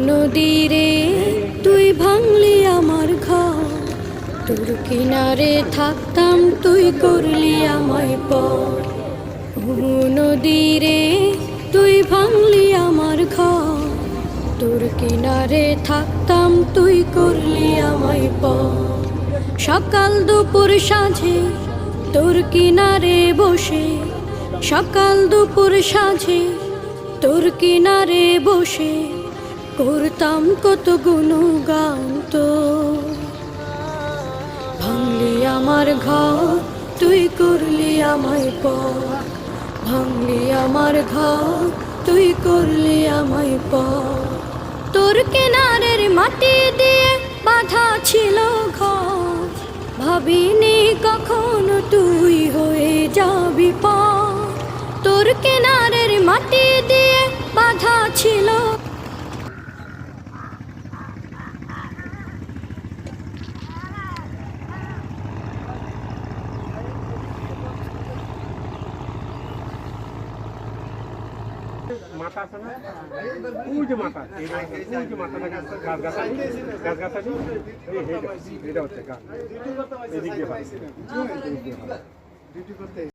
নদীরে তুই ভাঙলি আমার ঘর, তোর কিনারে থাকতাম তুই করলি আমায় পর। নদীরে তুই ভাঙলি আমার ঘর, তোর কিনারে থাকতাম তুই করলি আমায় পর। সকাল দুপুর সাঁঝে তোর কিনারে বসে, সকাল দুপুর সাঁঝে তোর কিনারে বসে করতাম কত গুণগান তোর। ভাঙলি আমার ঘর তুই করলি আমায় পর, ভাঙলি আমার ঘর তুই করলি আমায় পর। তোর কিনারের মাটি দিয়ে বাঁধা ছিল ঘর, ভাবিনি কখনো তুই হয়ে যাবি পর। তোর কিনারের মাটি দিয়ে বাঁধা ছিল। মাথা আছে না, ওই যে মাথা, ওই যে মাথাটা গাছ গাছ আছে, এটা হচ্ছে গাছ, এদিক দিয়ে